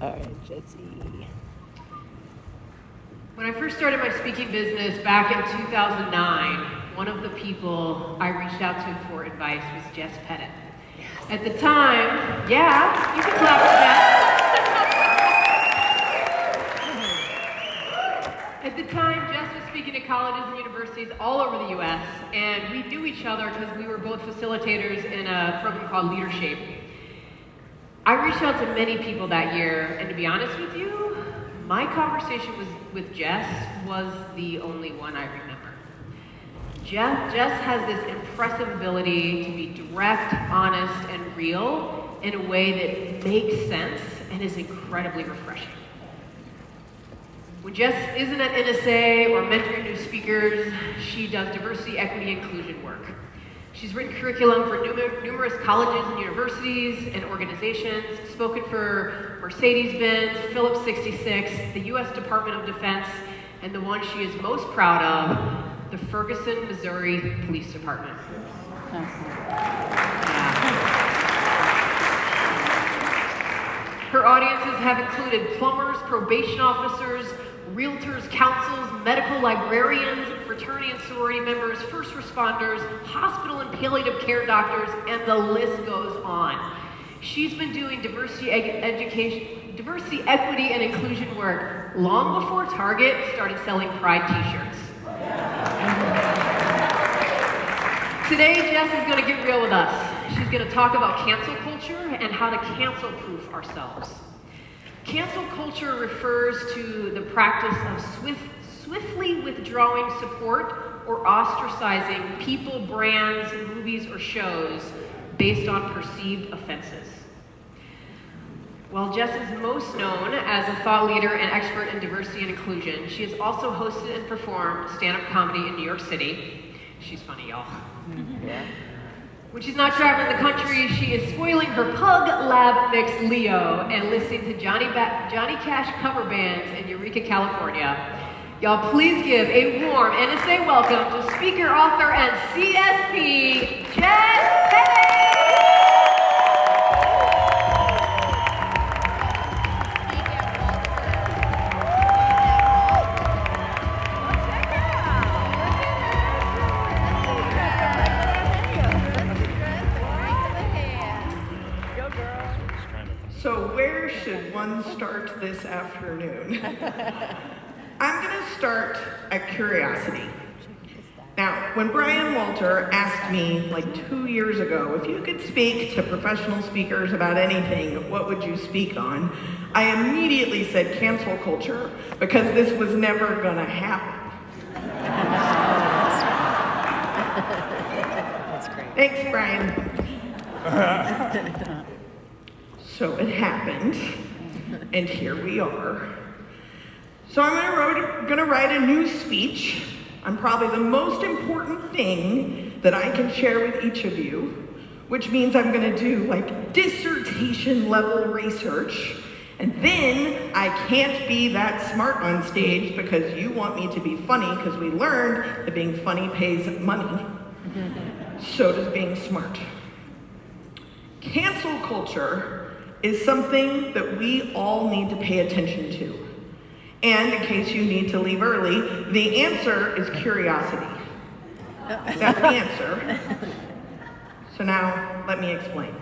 All right, Jesse. When I first started my speaking business back in 2009, one of the people I reached out to for advice was Jess Petit. Yes. At the time, yeah, you can clap for that. At the time, Jess was speaking at colleges and universities all over the US, and we knew each other because we were both facilitators in a program called Leadership. I reached out to many people that year, and to be honest with you, my conversation with Jess was the only one I remember. Jess has this impressive ability to be direct, honest, and real in a way that makes sense and is incredibly refreshing. When Jess isn't at NSA or mentoring new speakers, she does diversity, equity, inclusion work. She's written curriculum for numerous colleges and universities and organizations, spoken for Mercedes-Benz, Phillips 66, the U.S. Department of Defense, and the one she is most proud of, the Ferguson, Missouri Police Department. Her audiences have included plumbers, probation officers, realtors, counsels, medical librarians, fraternity and sorority members, first responders, hospital and palliative care doctors, and the list goes on. She's been doing diversity, equity, and inclusion work long before Target started selling Pride t-shirts. Today, Jess is going to get real with us. She's going to talk about cancel culture and how to cancel-proof ourselves. Cancel culture refers to the practice of swiftly withdrawing support or ostracizing people, brands, movies, or shows based on perceived offenses. While Jess is most known as a thought leader and expert in diversity and inclusion, she has also hosted and performed stand-up comedy in New York City. She's funny, y'all. Yeah. When she's not traveling the country, she is spoiling her Pug Lab mix Leo and listening to Johnny Cash cover bands in Eureka, California. Y'all please give a warm NSA welcome to speaker, author, and CSP, Jess Petit! So where should one start this afternoon? I'm going to start at curiosity. Now, when Brian Walter asked me like 2 years ago, if you could speak to professional speakers about anything, what would you speak on? I immediately said cancel culture because this was never going to happen. That's great. Thanks, Brian. So it happened, and here we are. So I'm gonna write a new speech on probably the most important thing that I can share with each of you, which means I'm gonna do like dissertation level research, and then I can't be that smart on stage because you want me to be funny because we learned that being funny pays money. So does being smart. Cancel culture is something that we all need to pay attention to. And in case you need to leave early, the answer is curiosity. That's the answer. So now, let me explain.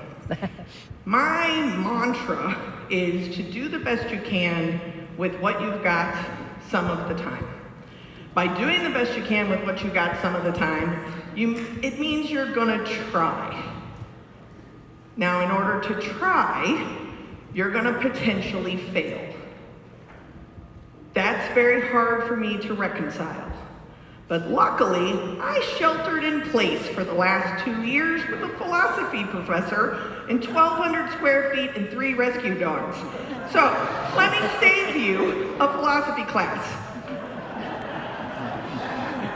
My mantra is to do the best you can with what you've got some of the time. By doing the best you can with what you got some of the time, it means you're gonna try. Now, in order to try, you're gonna potentially fail. That's very hard for me to reconcile. But luckily, I sheltered in place for the last 2 years with a philosophy professor in 1,200 square feet and 3 rescue dogs. So, let me save you a philosophy class.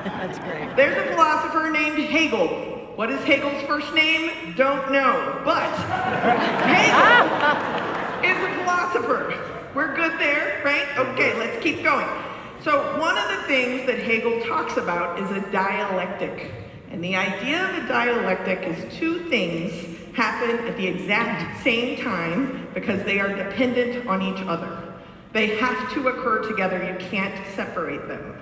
That's great. There's a philosopher named Hegel. What is Hegel's first name? Don't know, but Hegel is a philosopher. We're good there, right? Okay, let's keep going. So one of the things that Hegel talks about is a dialectic. And the idea of a dialectic is two things happen at the exact same time because they are dependent on each other. They have to occur together. You can't separate them.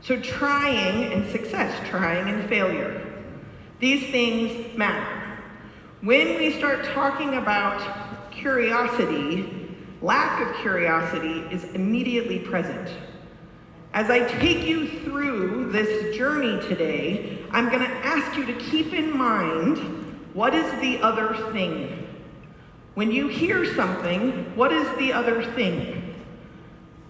So trying and success, trying and failure, these things matter. When we start talking about curiosity, lack of curiosity is immediately present. As I take you through this journey today, I'm going to ask you to keep in mind, what is the other thing? When you hear something, what is the other thing?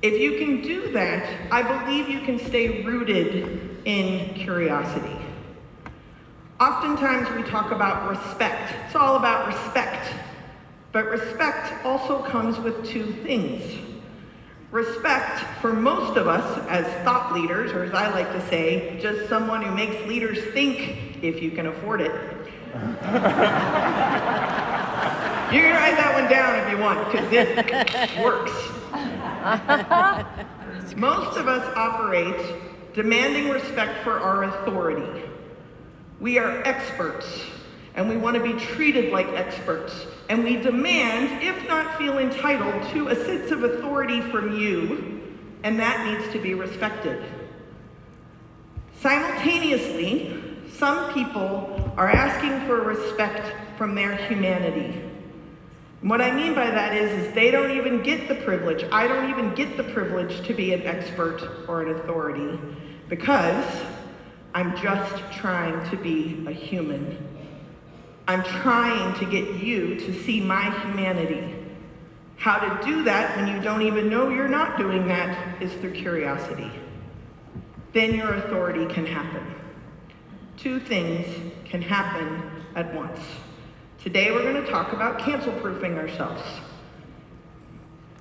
If you can do that, I believe you can stay rooted in curiosity. Oftentimes we talk about respect. It's all about respect. But respect also comes with two things. Respect, for most of us as thought leaders, or as I like to say, just someone who makes leaders think if you can afford it. You can write that one down if you want, because it works. Most of us operate demanding respect for our authority. We are experts, and we want to be treated like experts, and we demand, if not feel entitled, to a sense of authority from you, and that needs to be respected. Simultaneously, some people are asking for respect from their humanity. And what I mean by that is they don't even get the privilege, I don't even get the privilege to be an expert or an authority, because I'm just trying to be a human. I'm trying to get you to see my humanity. How to do that when you don't even know you're not doing that is through curiosity. Then your authority can happen. Two things can happen at once. Today we're going to talk about cancel-proofing ourselves.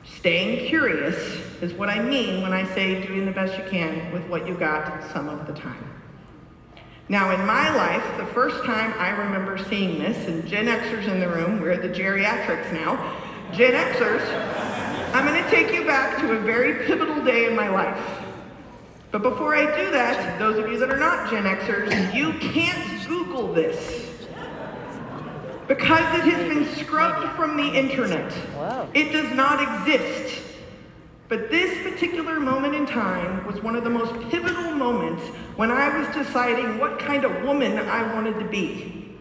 Staying curious is what I mean when I say doing the best you can with what you got some of the time. Now, in my life, the first time I remember seeing this, and Gen Xers in the room, we're the geriatrics now, Gen Xers, I'm going to take you back to a very pivotal day in my life. But before I do that, those of you that are not Gen Xers, you can't Google this, because it has been scrubbed from the internet. Wow. It does not exist. But this particular moment in time was one of the most pivotal moments when I was deciding what kind of woman I wanted to be.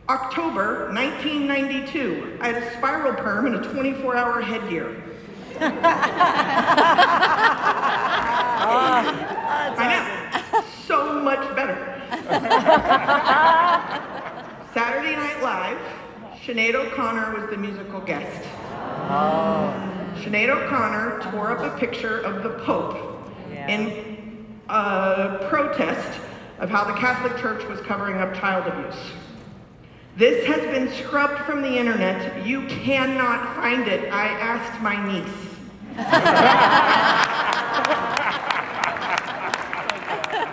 October 1992, I had a spiral perm and a 24-hour headgear. I know, so much better. Saturday Night Live, Sinead O'Connor was the musical guest. Sinead O'Connor tore up a picture of the Pope in a protest of how the Catholic Church was covering up child abuse. This has been scrubbed from the internet. You cannot find it. I asked my niece.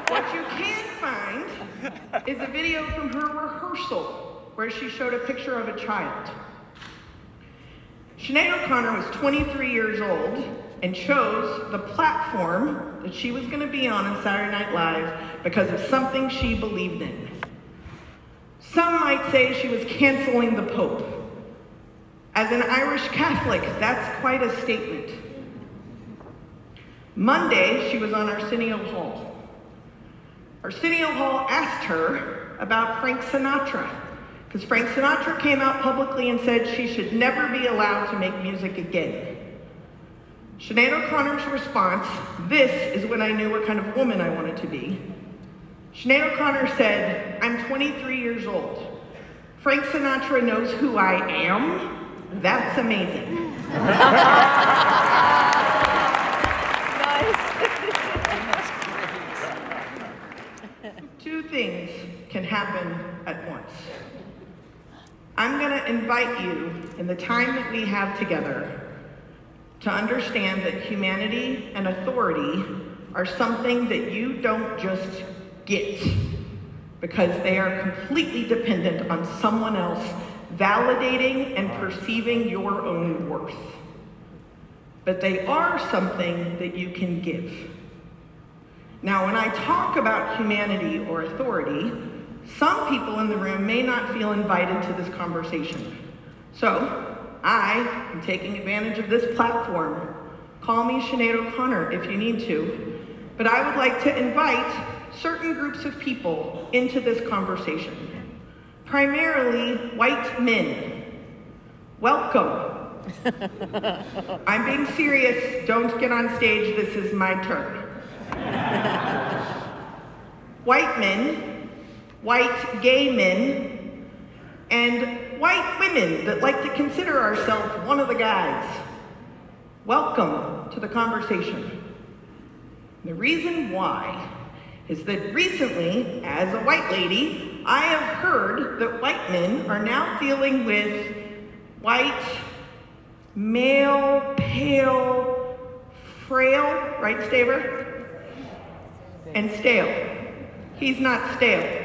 What you can find is a video from her rehearsal where she showed a picture of a child. Sinead O'Connor was 23 years old and chose the platform that she was going to be on Saturday Night Live because of something she believed in. Some might say she was canceling the Pope. As an Irish Catholic, that's quite a statement. Monday, she was on Arsenio Hall. Arsenio Hall asked her about Frank Sinatra, because Frank Sinatra came out publicly and said she should never be allowed to make music again. Sinead O'Connor's response, this is when I knew what kind of woman I wanted to be. Sinead O'Connor said, I'm 23 years old. Frank Sinatra knows who I am. That's amazing. Two things can happen at once. I'm going to invite you, in the time that we have together, to understand that humanity and authority are something that you don't just get, because they are completely dependent on someone else validating and perceiving your own worth. But they are something that you can give. Now, when I talk about humanity or authority, Some people in the room may not feel invited to this conversation. So, I am taking advantage of this platform. Call me Sinead O'Connor if you need to, but I would like to invite certain groups of people into this conversation. Primarily white men. Welcome. I'm being serious, don't get on stage, this is my turn. White men, white gay men, and white women that like to consider ourselves one of the guys. Welcome to the conversation. The reason why is that recently, as a white lady, I have heard that white men are now dealing with white, male, pale, frail, right, Staver? And stale. He's not stale.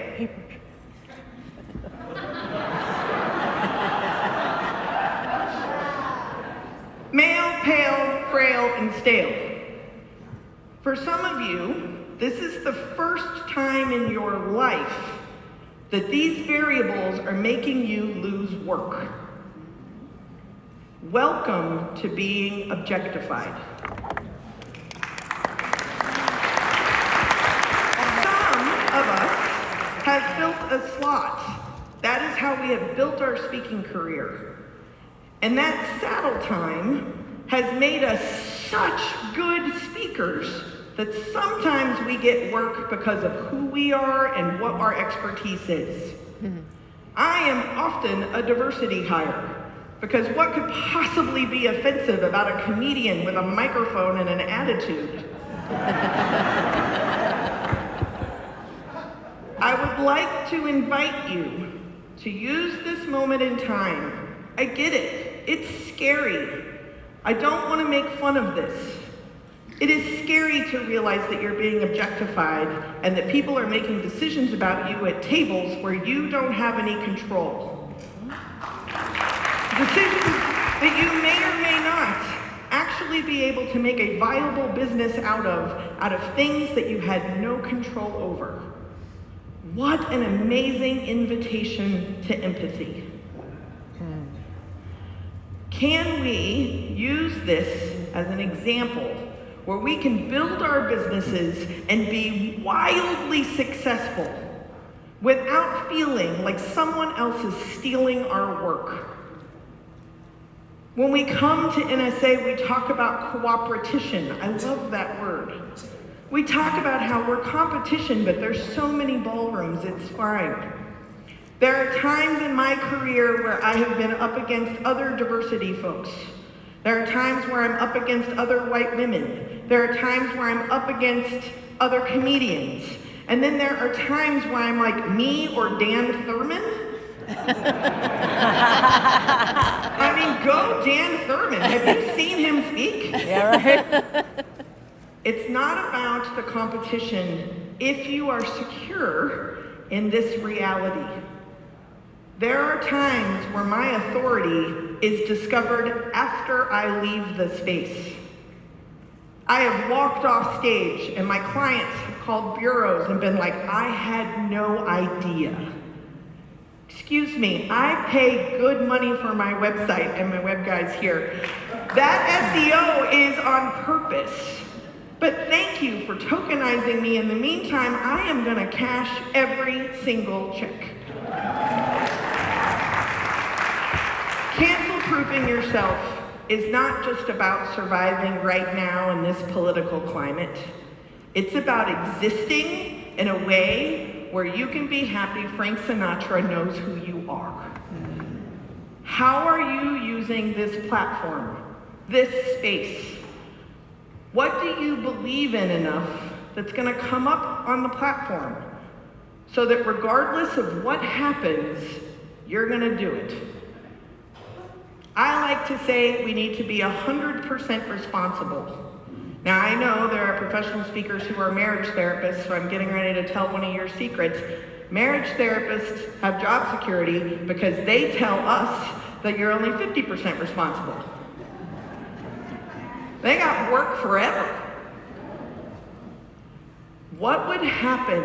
Male, pale, frail, and stale. For some of you, this is the first time in your life that these variables are making you lose work. Welcome to being objectified. Some of us have filled a slot. That is how we have built our speaking career. And that saddle time has made us such good speakers that sometimes we get work because of who we are and what our expertise is. I am often a diversity hire because what could possibly be offensive about a comedian with a microphone and an attitude? I would like to invite you to use this moment in time. I get it, it's scary. I don't want to make fun of this. It is scary to realize that you're being objectified and that people are making decisions about you at tables where you don't have any control. Decisions that you may or may not actually be able to make a viable business out of things that you had no control over. What an amazing invitation to empathy. Can we use this as an example where we can build our businesses and be wildly successful without feeling like someone else is stealing our work? When we come to NSA, we talk about cooperation. I love that word. We talk about how we're competition, but there's so many ballrooms, it's fine. There are times in my career where I have been up against other diversity folks. There are times where I'm up against other white women. There are times where I'm up against other comedians. And then there are times where I'm like me or Dan Thurman. I mean, go Dan Thurman. Have you seen him speak? Yeah, right? It's not about the competition if you are secure in this reality. There are times where my authority is discovered after I leave the space. I have walked off stage and my clients have called bureaus and been like, I had no idea. Excuse me, I pay good money for my website and my web guys here. That SEO is on purpose. But thank you for tokenizing me. In the meantime, I am gonna cash every single check. Cancel-proofing yourself is not just about surviving right now in this political climate. It's about existing in a way where you can be happy Frank Sinatra knows who you are. How are you using this platform, this space? What do you believe in enough that's gonna come up on the platform so that regardless of what happens, you're gonna do it? I like to say we need to be 100% responsible. Now I know there are professional speakers who are marriage therapists, so I'm getting ready to tell one of your secrets. Marriage therapists have job security because they tell us that you're only 50% responsible. They got work forever. What would happen?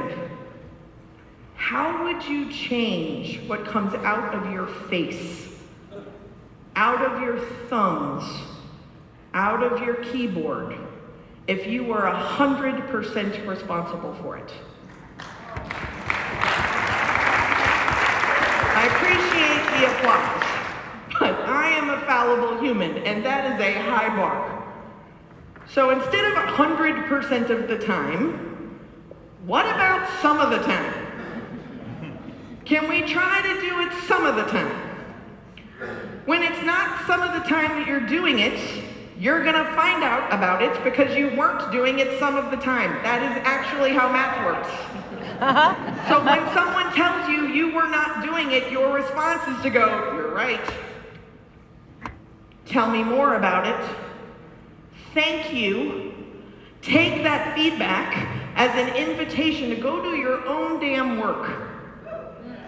How would you change what comes out of your face, out of your thumbs, out of your keyboard, if you were 100% responsible for it? I appreciate the applause, but I am a fallible human, and that is a high bar. So instead of 100% of the time, what about some of the time? Can we try to do it some of the time? When it's not some of the time that you're doing it, you're gonna find out about it because you weren't doing it some of the time. That is actually how math works. So when someone tells you you were not doing it, your response is to go, you're right. Tell me more about it. Thank you. Take that feedback as an invitation to go do your own damn work.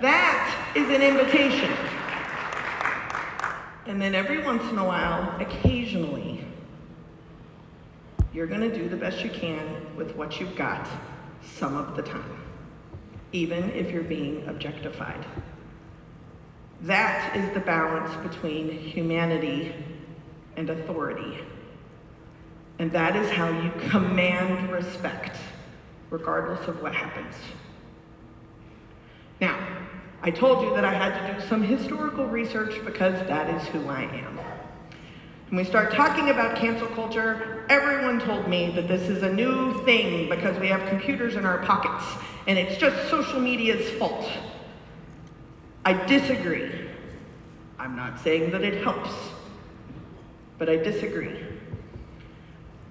That is an invitation. And then every once in a while, occasionally, you're gonna do the best you can with what you've got some of the time, even if you're being objectified. That is the balance between humanity and authority. And that is how you command respect, regardless of what happens. Now, I told you that I had to do some historical research because that is who I am. When we start talking about cancel culture, everyone told me that this is a new thing because we have computers in our pockets and it's just social media's fault. I disagree. I'm not saying that it helps, but I disagree.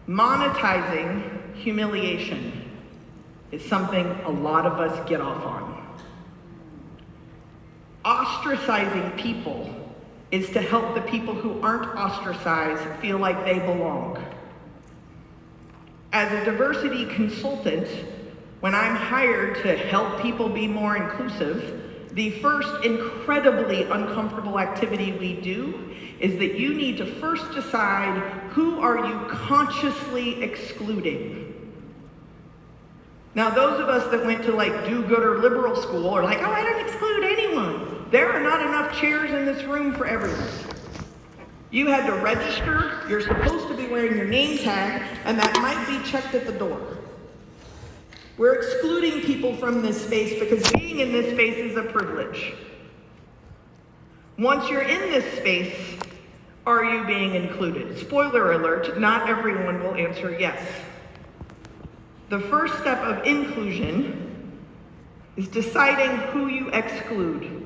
Monetizing humiliation is something a lot of us get off on. Ostracizing people is to help the people who aren't ostracized feel like they belong. As a diversity consultant, when I'm hired to help people be more inclusive, the first incredibly uncomfortable activity we do is that you need to first decide who are you consciously excluding. Now, those of us that went to do-gooder liberal school are like, oh, I don't exclude anyone. There are not enough chairs in this room for everyone. You had to register, you're supposed to be wearing your name tag, and that might be checked at the door. We're excluding people from this space because being in this space is a privilege. Once you're in this space, are you being included? Spoiler alert, not everyone will answer yes. The first step of inclusion is deciding who you exclude.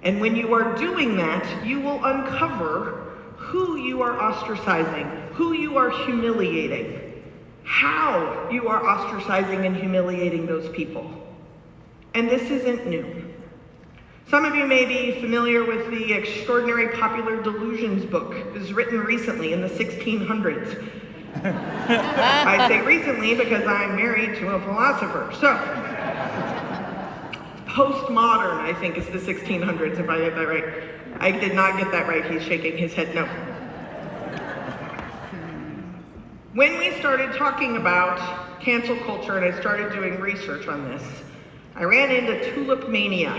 And when you are doing that, you will uncover who you are ostracizing, who you are humiliating, how you are ostracizing and humiliating those people. And this isn't new. Some of you may be familiar with the Extraordinary Popular Delusions book. It was written recently in the 1600s. I say recently because I'm married to a philosopher. So, postmodern, I think, is the 1600s, if I get that right. I did not get that right. He's shaking his head no. When we started talking about cancel culture and I started doing research on this, I ran into tulip mania.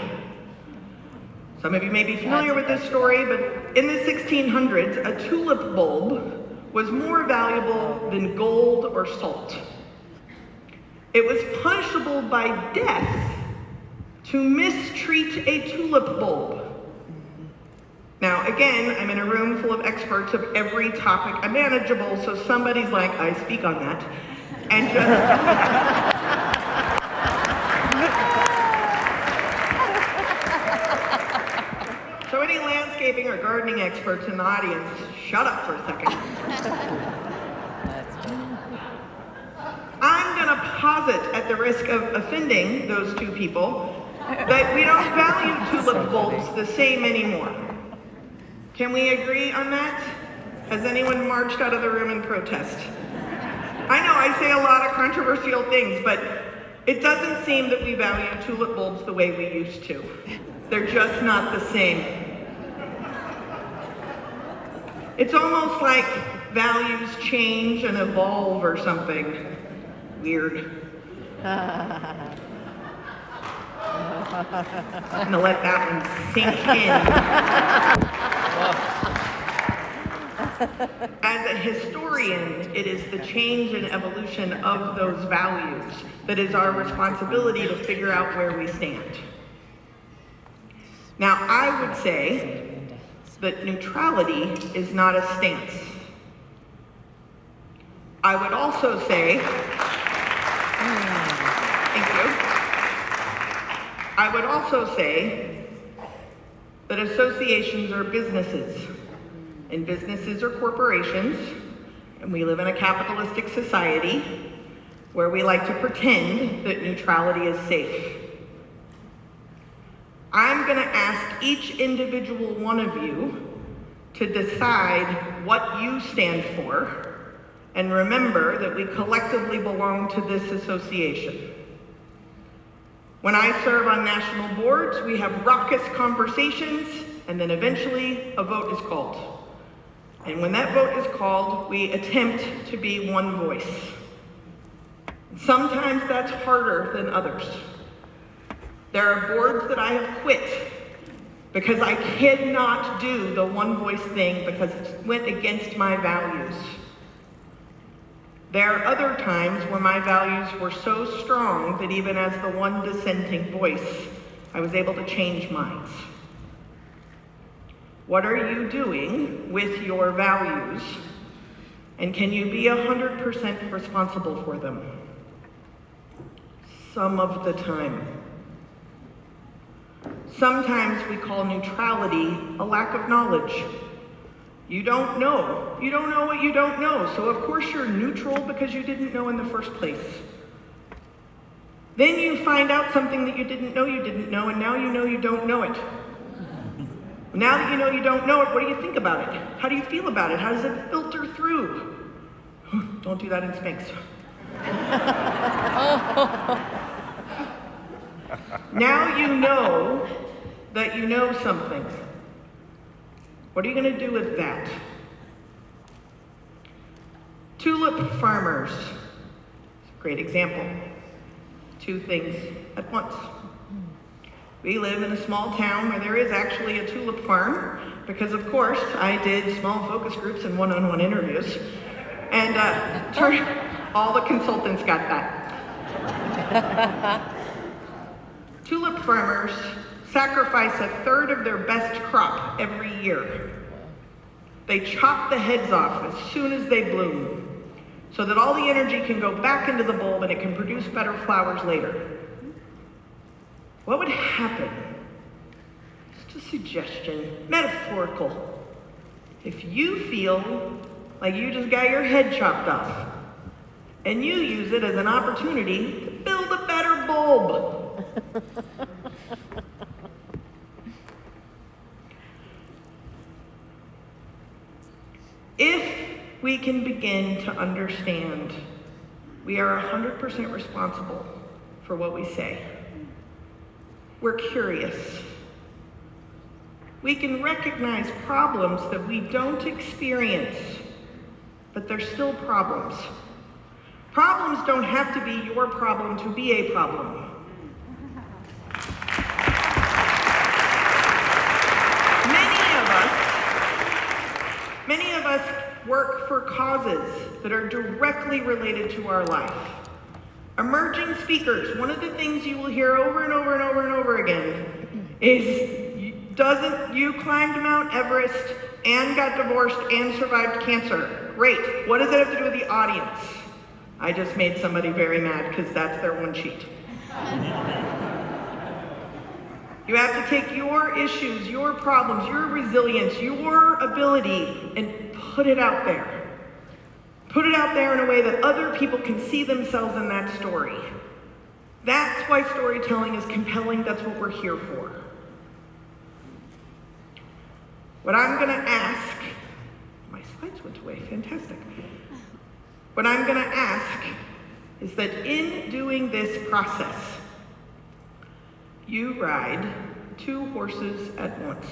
Some of you may be familiar with this story, but in the 1600s, a tulip bulb was more valuable than gold or salt. It was punishable by death to mistreat a tulip bulb. Now, again, I'm in a room full of experts of every topic imaginable, so somebody's like, I speak on that, and just... So any landscaping or gardening experts in the audience, shut up for a second. I'm gonna posit, at the risk of offending those two people, that we don't value tulip bulbs the same anymore. Can we agree on that? Has anyone marched out of the room in protest? I know I say a lot of controversial things, but it doesn't seem that we value tulip bulbs the way we used to. They're just not the same. It's almost like values change and evolve or something. Weird. I'm gonna let that one sink in. As a historian, it is the change and evolution of those values that is our responsibility to figure out where we stand. Now, I would say that neutrality is not a stance. I would also say, thank you. I would also say that associations are businesses, and businesses are corporations, and we live in a capitalistic society where we like to pretend that neutrality is safe. I'm going to ask each individual one of you to decide what you stand for, and remember that we collectively belong to this association. When I serve on national boards, we have raucous conversations, and then eventually a vote is called. And when that vote is called, we attempt to be one voice. Sometimes that's harder than others. There are boards that I have quit because I cannot do the one voice thing because it went against my values. There are other times where my values were so strong that even as the one dissenting voice, I was able to change minds. What are you doing with your values? And can you be 100% responsible for them? Some of the time. Sometimes we call neutrality a lack of knowledge. You don't know. You don't know what you don't know. So of course you're neutral because you didn't know in the first place. Then you find out something that you didn't know, and now you know you don't know it. Now that you know you don't know it, what do you think about it? How do you feel about it? How does it filter through? Don't do that in Spanx. Now you know that you know something. What are you going to do with that? Tulip farmers. Great example. Two things at once. We live in a small town where there is actually a tulip farm because, of course, I did small focus groups and one-on-one interviews. And all the consultants got that. Tulip farmers sacrifice a third of their best crop every year. They chop the heads off as soon as they bloom so that all the energy can go back into the bulb and it can produce better flowers later. What would happen? Just a suggestion, metaphorical. If you feel like you just got your head chopped off and you use it as an opportunity to build a better bulb. If we can begin to understand we are 100% responsible for what we say. We're curious. We can recognize problems that we don't experience, but they're still problems. Problems don't have to be your problem to be a problem. Many of us work for causes that are directly related to our life. Emerging speakers, one of the things you will hear over and over and over and over again is, you climbed Mount Everest and got divorced and survived cancer. Great. What does it have to do with the audience? I just made somebody very mad because that's their one cheat. You have to take your issues, your problems, your resilience, your ability, and put it out there. Put it out there in a way that other people can see themselves in that story. That's why storytelling is compelling. That's what we're here for. What I'm going to ask, my slides went away, fantastic. What I'm going to ask is that in doing this process, you ride 2 horses at once.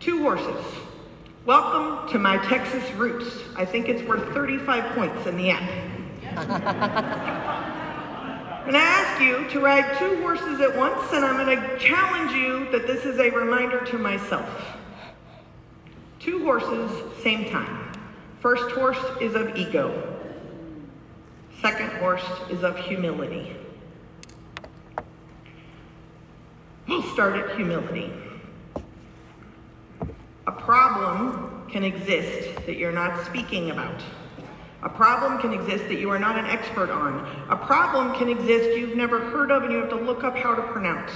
2 horses. Welcome to my Texas roots. I think it's worth 35 points in the app. I'm going to ask you to ride 2 horses at once, and I'm going to challenge you that this is a reminder to myself. 2 horses, same time. First horse is of ego. Second horse is of humility. We'll start at humility. A problem can exist that you're not speaking about. A problem can exist that you are not an expert on. A problem can exist you've never heard of and you have to look up how to pronounce.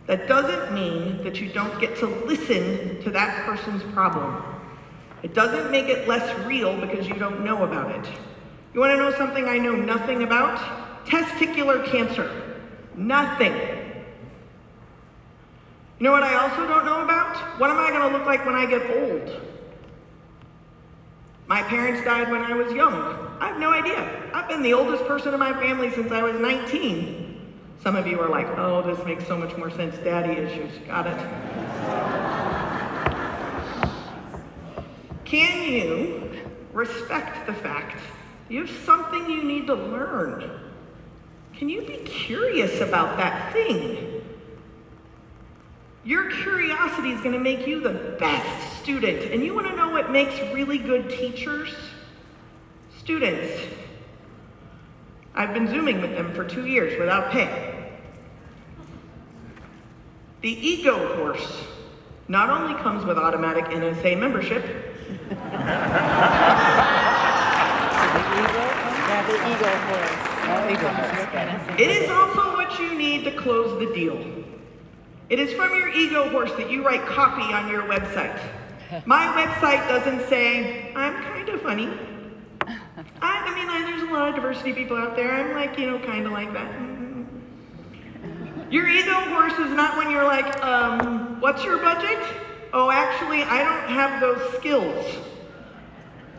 That doesn't mean that you don't get to listen to that person's problem. It doesn't make it less real because you don't know about it. You want to know something I know nothing about? Testicular cancer. Nothing. You know what I also don't know about? What am I going to look like when I get old? My parents died when I was young. I have no idea. I've been the oldest person in my family since I was 19. Some of you are like, oh, this makes so much more sense. Daddy issues. Got it. Can you respect the fact that you have something you need to learn? Can you be curious about that thing? Your curiosity is going to make you the best student. And you want to know what makes really good teachers? Students. I've been Zooming with them for 2 years without pay. The ego horse not only comes with automatic NSA membership, The ego horse. it is also what you need to close the deal. It is from your ego horse that you write copy on your website. My website doesn't say, I'm kind of funny. I mean, there's a lot of diversity people out there. I'm like, kind of like that. Your ego horse is not when you're like, what's your budget? Oh, actually, I don't have those skills.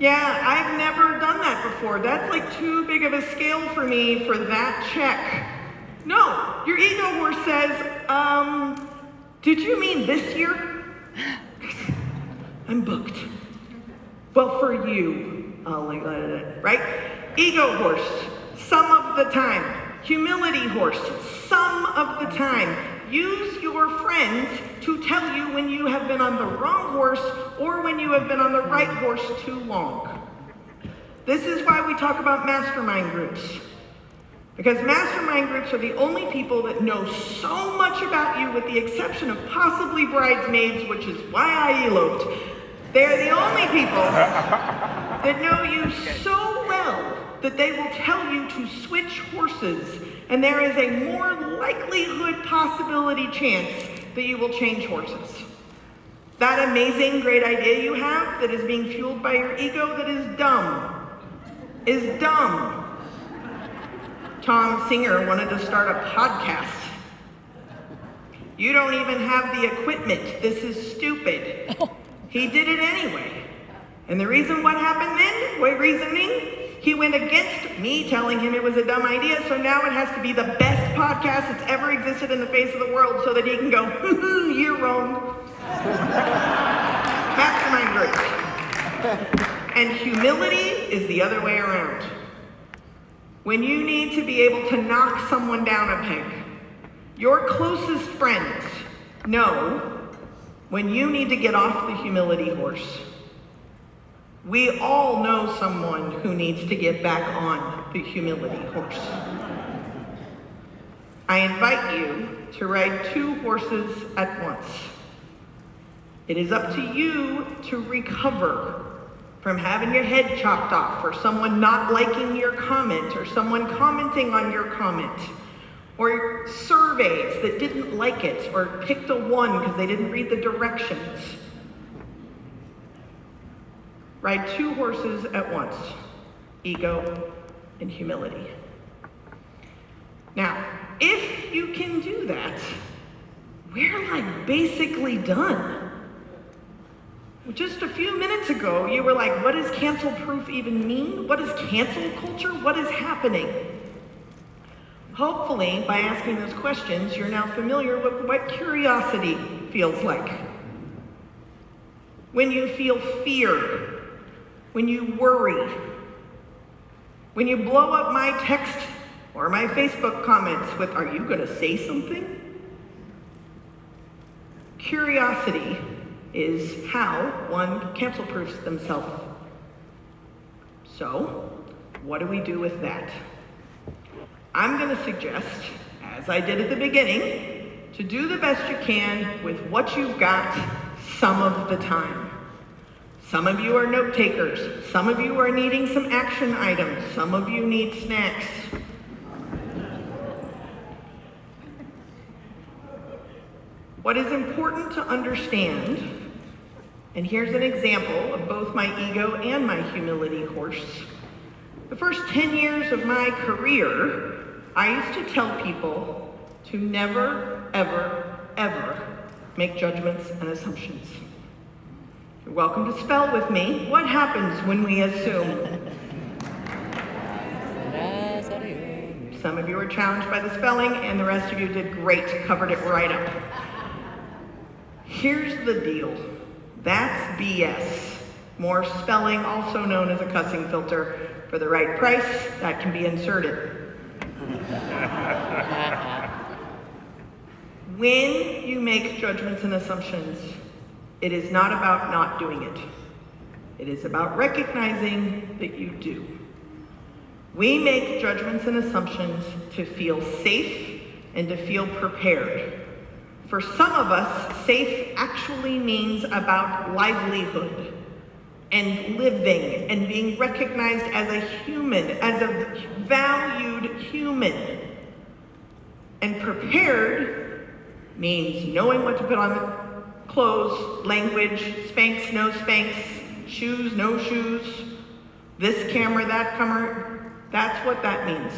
Yeah, I've never done that before. That's like too big of a scale for me for that check. No, your ego horse says, did you mean this year? I'm booked. Well, for you, right? Ego horse, some of the time. Humility horse, some of the time. Use your friends to tell you when you have been on the wrong horse or when you have been on the right horse too long. This is why we talk about mastermind groups. Because mastermind groups are the only people that know so much about you, with the exception of possibly bridesmaids, which is why I eloped. They're the only people that know you so well that they will tell you to switch horses, and there is a more likelihood possibility chance that you will change horses. That amazing, great idea you have that is being fueled by your ego that is dumb, is dumb. Tom Singer wanted to start a podcast. You don't even have the equipment. This is stupid. He did it anyway. And the reason what happened then, what reasoning? He went against me telling him it was a dumb idea, so now it has to be the best podcast that's ever existed in the face of the world so that he can go, you're wrong. Mastermind group. And humility is the other way around. When you need to be able to knock someone down a peg, your closest friends know when you need to get off the humility horse. We all know someone who needs to get back on the humility horse. I invite you to ride 2 horses at once. It is up to you to recover from having your head chopped off, or someone not liking your comment, or someone commenting on your comment, or surveys that didn't like it, or picked a 1 because they didn't read the directions. Ride 2 horses at once, ego and humility. Now, if you can do that, we're like basically done. Just a few minutes ago, you were like, what does cancel proof even mean? What is cancel culture? What is happening? Hopefully, by asking those questions, you're now familiar with what curiosity feels like. When you feel fear, when you worry, when you blow up my text or my Facebook comments with, "Are you gonna say something?" Curiosity is how one cancel-proofs themselves. So, what do we do with that? I'm gonna suggest, as I did at the beginning, to do the best you can with what you've got some of the time. Some of you are note takers. Some of you are needing some action items. Some of you need snacks. What is important to understand, and here's an example of both my ego and my humility course. The first 10 years of my career, I used to tell people to never, ever, ever make judgments and assumptions. You're welcome to spell with me. What happens when we assume? Some of you were challenged by the spelling, and the rest of you did great, covered it right up. Here's the deal. That's BS. More spelling, also known as a cussing filter. For the right price, that can be inserted. When you make judgments and assumptions, it is not about not doing it. It is about recognizing that you do. We make judgments and assumptions to feel safe and to feel prepared. For some of us, safe actually means about livelihood and living and being recognized as a human, as a valued human. And prepared means knowing what to put on the clothes, language, Spanx, no Spanx, shoes, no shoes, this camera, that camera. That's what that means.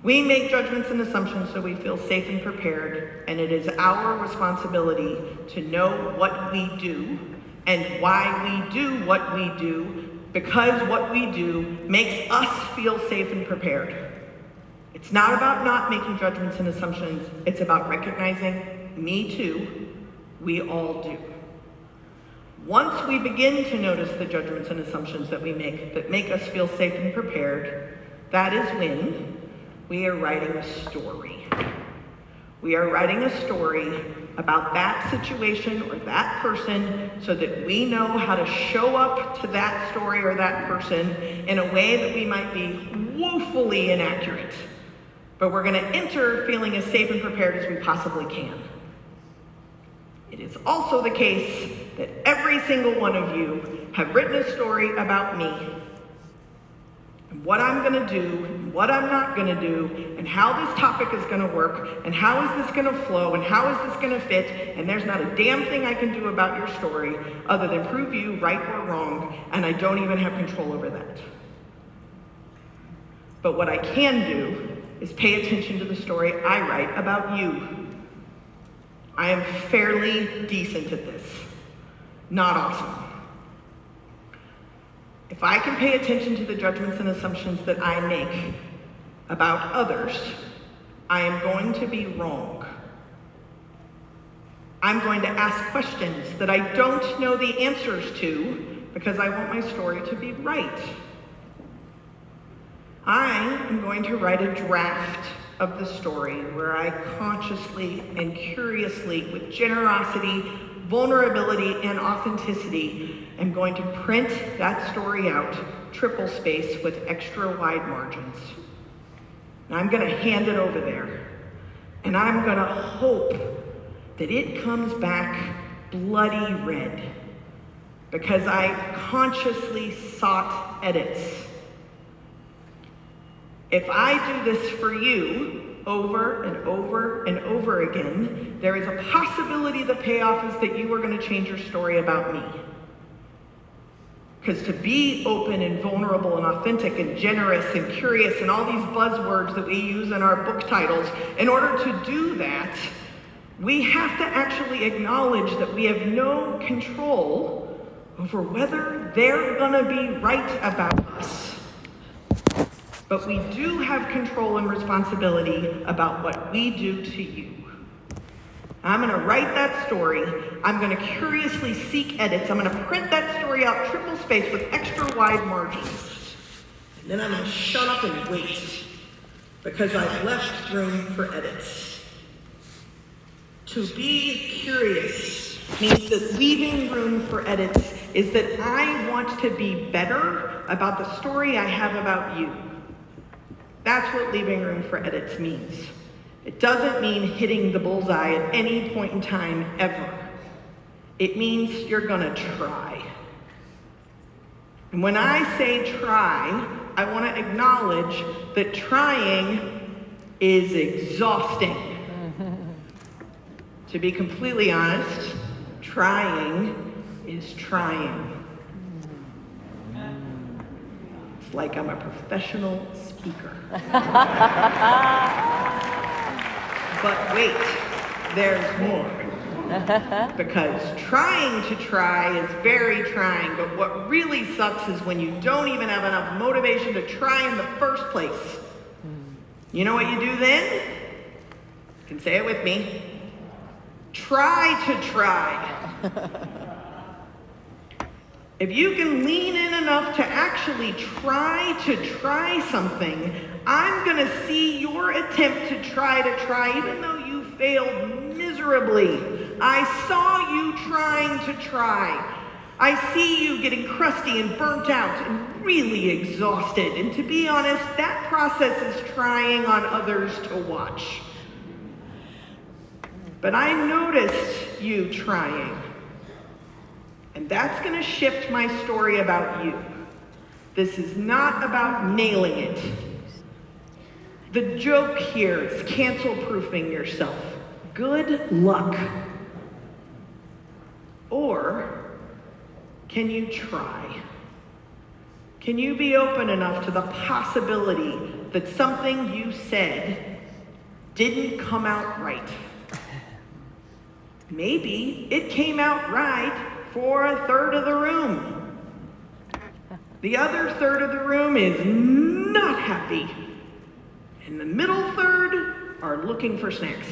We make judgments and assumptions so we feel safe and prepared, and it is our responsibility to know what we do and why we do what we do, because what we do makes us feel safe and prepared. It's not about not making judgments and assumptions. It's about recognizing, me too, we all do. Once we begin to notice the judgments and assumptions that we make that make us feel safe and prepared, that is when we are writing a story. We are writing a story about that situation or that person so that we know how to show up to that story or that person in a way that we might be woefully inaccurate. But we're going to enter feeling as safe and prepared as we possibly can. It is also the case that every single one of you have written a story about me, and what I'm going to do, and what I'm not going to do, and how this topic is going to work, and how is this going to flow, and how is this going to fit, and there's not a damn thing I can do about your story other than prove you right or wrong, and I don't even have control over that. But what I can do is pay attention to the story I write about you. I am fairly decent at this. Not awesome. If I can pay attention to the judgments and assumptions that I make about others, I am going to be wrong. I'm going to ask questions that I don't know the answers to because I want my story to be right. I am going to write a draft of the story where I consciously and curiously, with generosity, vulnerability, and authenticity, am going to print that story out, triple space with extra wide margins. And I'm going to hand it over there. And I'm going to hope that it comes back bloody red because I consciously sought edits. If I do this for you over and over and over again, there is a possibility the payoff is that you are going to change your story about me. Because to be open and vulnerable and authentic and generous and curious and all these buzzwords that we use in our book titles, in order to do that, we have to actually acknowledge that we have no control over whether they're going to be right about us. But we do have control and responsibility about what we do to you. I'm going to write that story. I'm going to curiously seek edits. I'm going to print that story out triple space with extra wide margins. And then I'm going to shut up and wait. because I've left room for edits. To be curious means that leaving room for edits is that I want to be better about the story I have about you. That's what leaving room for edits means. It doesn't mean hitting the bullseye at any point in time ever. It means you're gonna try. And when I say try, I want to acknowledge that trying is exhausting. To be completely honest, trying is trying. It's like I'm a professional speaker. But wait, there's more. Because trying to try is very trying, but what really sucks is when you don't even have enough motivation to try in the first place. You know what you do then? You can say it with me. Try to try. If you can lean in enough to actually try to try something, I'm gonna see your attempt to try, even though you failed miserably. I saw you trying to try. I see you getting crusty and burnt out and really exhausted. And to be honest, that process is trying on others to watch. But I noticed you trying. And that's going to shift my story about you. This is not about nailing it. The joke here is cancel-proofing yourself. Good luck. Or can you try? Can you be open enough to the possibility that something you said didn't come out right? Maybe it came out right for a third of the room. The other third of the room is not happy. And the middle third are looking for snacks.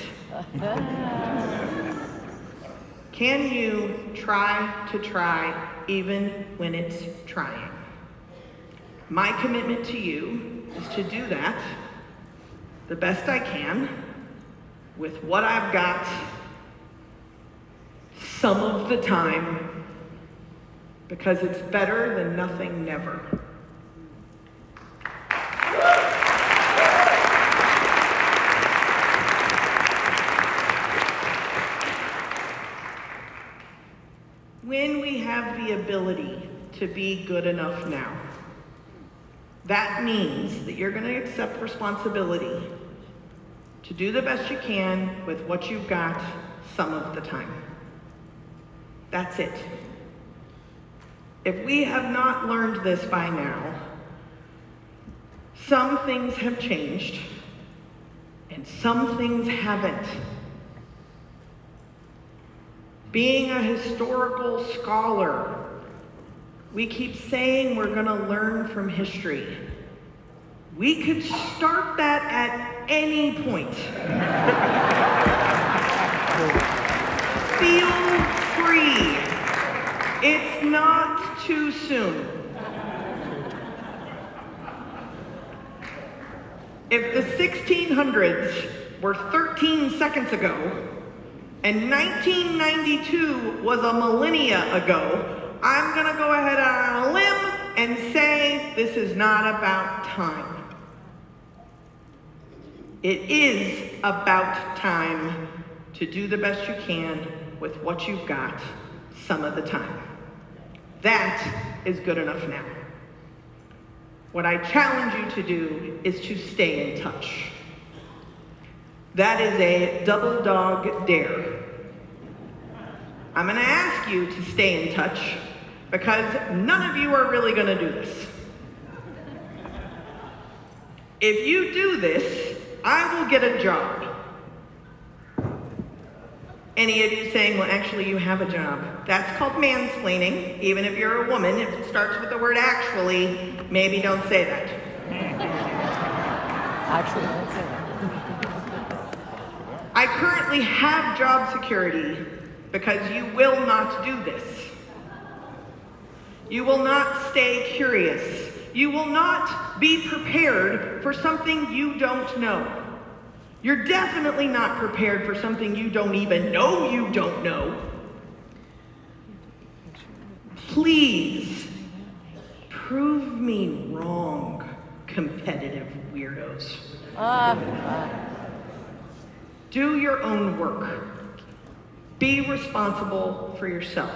Can you try to try even when it's trying? My commitment to you is to do that the best I can with what I've got some of the time, because it's better than nothing never. When we have the ability to be good enough now, that means that you're going to accept responsibility to do the best you can with what you've got some of the time. That's it. If we have not learned this by now, some things have changed and some things haven't. Being a historical scholar, we keep saying we're going to learn from history. We could start that at any point. Feel free. It's not too soon. If the 1600s were 13 seconds ago, and 1992 was a millennia ago, I'm going to go ahead on a limb and say this is not about time. It is about time to do the best you can with what you've got some of the time. That is good enough now. What I challenge you to do is to stay in touch. That is a double dog dare. I'm going to ask you to stay in touch because none of you are really going to do this. If you do this, I will get a job. Any of you saying, well, actually, you have a job. That's called mansplaining. Even if you're a woman, if it starts with the word actually, maybe don't say that. Actually, don't say that. I currently have job security because you will not do this. You will not stay curious. You will not be prepared for something you don't know. You're definitely not prepared for something you don't even know you don't know. Please prove me wrong, competitive weirdos. Do your own work. Be responsible for yourself.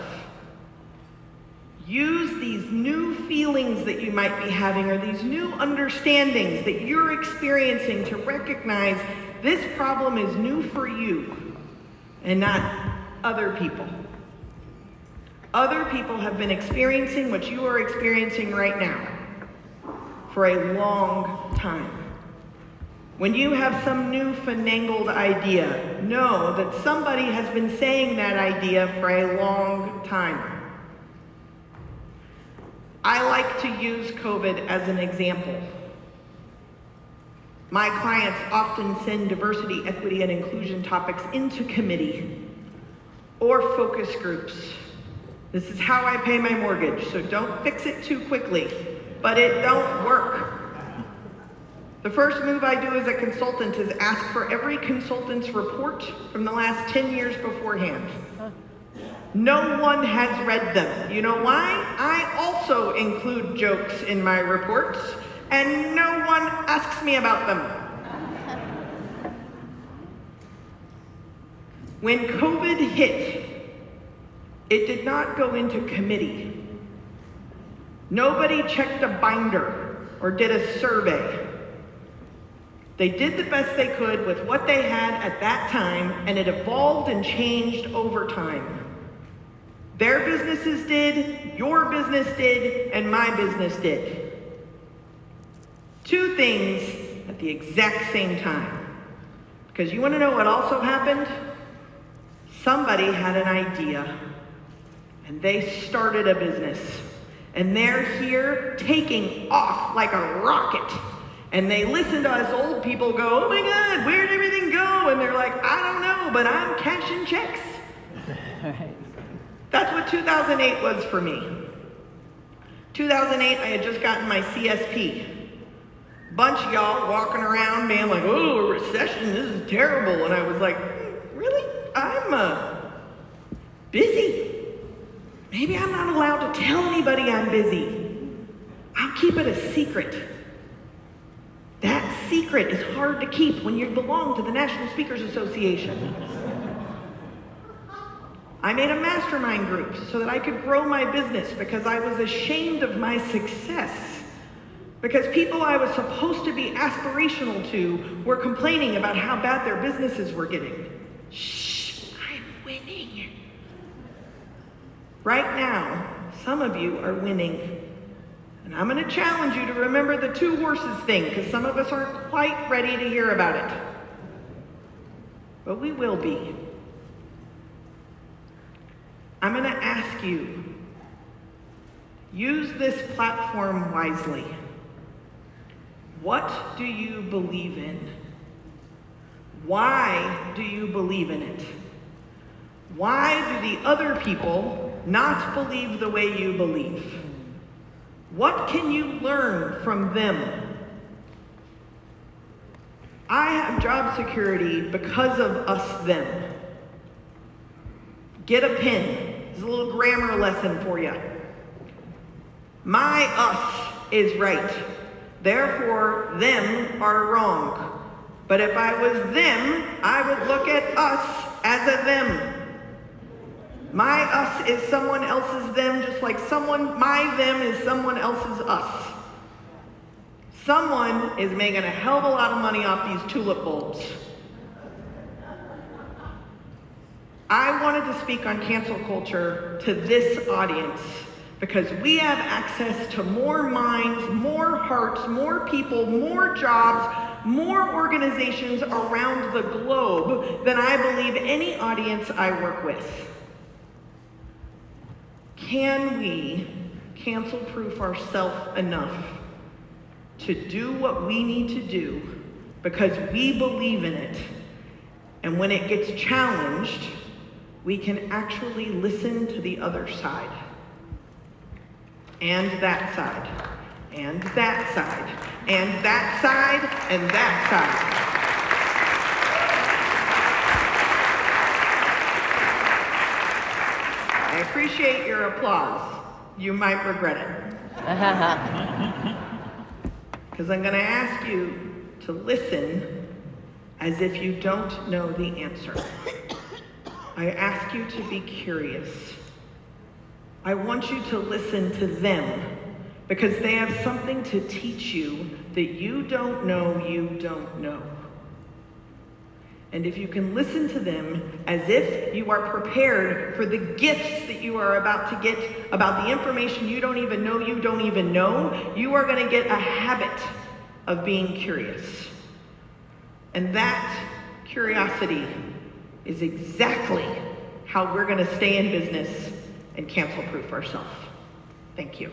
Use these new feelings that you might be having or these new understandings that you're experiencing to recognize this problem is new for you and not other people. Other people have been experiencing what you are experiencing right now for a long time. When you have some new fanangled idea, know that somebody has been saying that idea for a long time. I like to use COVID as an example. My clients often send diversity, equity, and inclusion topics into committee or focus groups. This is how I pay my mortgage, so don't fix it too quickly, but it don't work. The first move I do as a consultant is ask for every consultant's report from the last 10 years beforehand. No one has read them. You know why? I also include jokes in my reports, and no one asks me about them. When COVID hit, it did not go into committee. Nobody checked a binder or did a survey. They did the best they could with what they had at that time, and it evolved and changed over time. Their businesses did, your business did, and my business did. Two things at the exact same time. Because you want to know what also happened? Somebody had an idea, and they started a business. And they're here taking off like a rocket. And they listen to us old people go, oh my God, where'd everything go? And they're like, I don't know, but I'm cashing checks. That's what 2008 was for me. 2008, I had just gotten my CSP. Bunch of y'all walking around being like, oh, a recession, this is terrible. And I was like, really? I'm busy. Maybe I'm not allowed to tell anybody I'm busy. I'll keep it a secret. That secret is hard to keep when you belong to the National Speakers Association. I made a mastermind group so that I could grow my business because I was ashamed of my success. Because people I was supposed to be aspirational to were complaining about how bad their businesses were getting. Shh, I'm winning. Right now, some of you are winning. And I'm going to challenge you to remember the two horses thing, because some of us aren't quite ready to hear about it. But we will be. I'm going to ask you, use this platform wisely. What do you believe in? Why do you believe in it? Why do the other people not believe the way you believe? What can you learn from them? I have job security because of us, them. Get a pen. It's a little grammar lesson for you. My us is right. Therefore, them are wrong. But if I was them, I would look at us as a them. My us is someone else's them, just like my them is someone else's us. Someone is making a hell of a lot of money off these tulip bulbs. I wanted to speak on cancel culture to this audience because we have access to more minds, more hearts, more people, more jobs, more organizations around the globe than I believe any audience I work with. Can we cancel-proof ourselves enough to do what we need to do because we believe in it, and when it gets challenged, we can actually listen to the other side and that side and that side, and that side, and that side. I appreciate your applause. You might regret it. Because I'm going to ask you to listen as if you don't know the answer. I ask you to be curious. I want you to listen to them because they have something to teach you that you don't know you don't know. And if you can listen to them as if you are prepared for the gifts that you are about to get about the information you don't even know, you are going to get a habit of being curious. And that curiosity is exactly how we're going to stay in business and cancel-proof ourselves. Thank you.